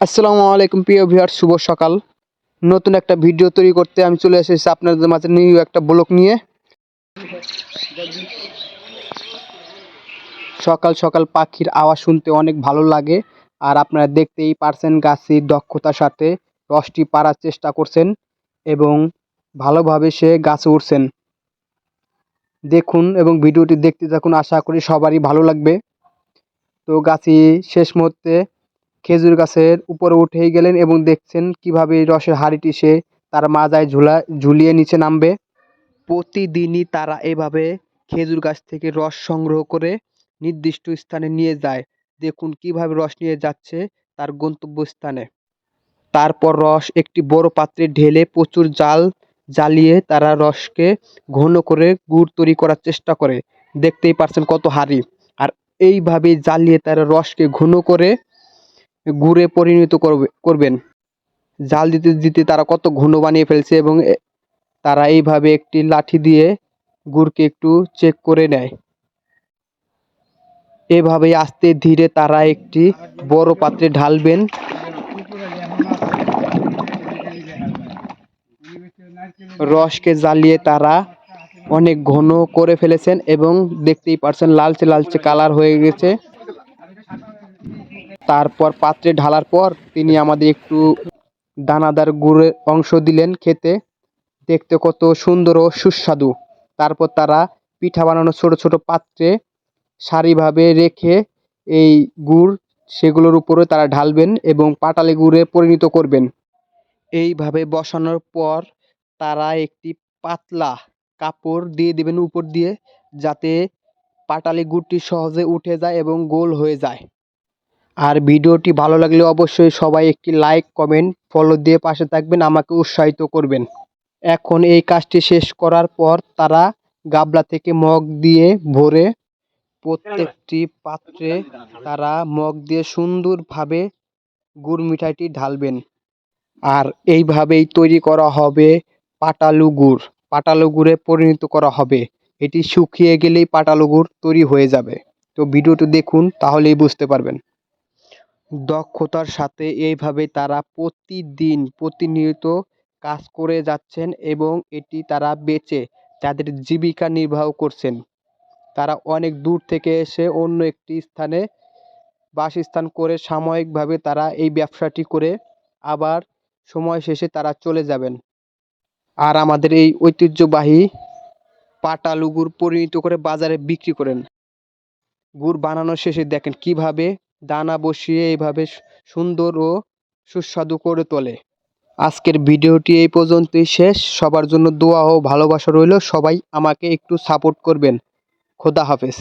আসসালামু আলাইকুম প্রিয় ভিউয়ার, শুভ সকাল। নতুন একটা ভিডিও তৈরি করতে আমি চলে এসেছি আপনাদের মাঝে নিউ একটা ব্লগ নিয়ে। সকাল সকাল পাখির আওয়াজ শুনতে অনেক ভালো লাগে। আর আপনারা দেখতেই পারছেন গাছের দক্ষতার সাথে রসটি পাড়ার চেষ্টা করছেন এবং ভালোভাবে সে গাছে উঠছেন। দেখুন এবং ভিডিওটি দেখতে থাকুন, আশা করি সবারই ভালো লাগবে। তো গাছি শেষ মুহূর্তে খেজুর গাছের উপরে উঠেই গেলেন এবং দেখছেন কিভাবে এই রসের হাঁড়িটি সে তার মাজায় ঝুলিয়ে নিচে নামবে। প্রতিদিনই তারা এভাবে খেজুর গাছ থেকে রস সংগ্রহ করে নির্দিষ্ট স্থানে নিয়ে যায়। দেখুন কিভাবে রস নিয়ে যাচ্ছে তার গন্তব্যস্থানে। তারপর রস একটি বড় পাত্রে ঢেলে প্রচুর জাল জ্বালিয়ে তারা রসকে ঘন করে গুড় তৈরি করার চেষ্টা করে। দেখতেই পারছেন কত হাঁড়ি। আর এইভাবে জ্বালিয়ে তারা রসকে ঘন করে গুড়ে পরিণত করবেন। জাল দিতে দিতে তারা কত ঘন বানিয়ে ফেলছে এবং তারা এইভাবে একটি লাঠি দিয়ে গুড়কে একটু চেক করে নেয়। এভাবেই আস্তে ধীরে তারা একটি বড় পাত্রে ঢালবেন। রসকে জ্বালিয়ে তারা অনেক ঘন করে ফেলেছেন এবং দেখতেই পারছেন লালচে লালচে কালার হয়ে গেছে। তারপর পাত্রে ঢালার পর তিনি আমাদের একটু দানাদার গুড়ের অংশ দিলেন খেতে। দেখতে কত সুন্দর ও সুস্বাদু। তারপর তারা পিঠা বানানোর ছোট ছোট পাত্রে সারিভাবে রেখে এই গুড় সেগুলোর উপরে তারা ঢালবেন এবং পাটালি গুড়ে পরিণত করবেন। এইভাবে বসানোর পর তারা একটি পাতলা কাপড় দিয়ে দিবেন উপর দিয়ে, যাতে পাটালি গুড়টি সহজে উঠে যায় এবং গোল হয়ে যায়। আর ভিডিওটি ভালো লাগলে অবশ্যই সবাই একটি লাইক, কমেন্ট, ফলো দিয়ে পাশে থাকবেন, আমাকে উৎসাহিত করবেন। এখন এই কাজটি শেষ করার পর তারা গাবলা থেকে মগ দিয়ে ভরে প্রত্যেকটি পাত্রে তারা মগ দিয়ে সুন্দরভাবে গুড় মিঠাইটি ঢালবেন। আর এইভাবেই তৈরি করা হবে পাটালু গুড়। পাটালু গুড়ে পরিণত করা হবে। এটি শুকিয়ে গেলেই পাটালু গুড় তৈরি হয়ে যাবে। তো ভিডিওটি দেখুন, তাহলেই বুঝতে পারবেন। দক্ষতার সাথে এইভাবে তারা প্রতিদিন প্রতিনিয়ত কাজ করে যাচ্ছেন এবং এটি তারা বেচে তাদের জীবিকা নির্বাহ করছেন। তারা অনেক দূর থেকে এসে অন্য একটি স্থানে বাসস্থান করে সাময়িকভাবে তারা এই ব্যবসাটি করে আবার সময় শেষে তারা চলে যাবেন। আর আমাদের এই ঐতিহ্যবাহী পাটালু গুড় পরিণত করে বাজারে বিক্রি করেন। গুড় বানানোর শেষে দেখেন কিভাবে দানা বসিয়ে এইভাবে সুন্দর ও সুস্বাদু করে তোলে। আজকের ভিডিওটি এই পর্যন্তই শেষ। সবার জন্য দোয়া ও ভালোবাসা রইল। সবাই আমাকে একটু সাপোর্ট করবেন। খোদা হাফেজ।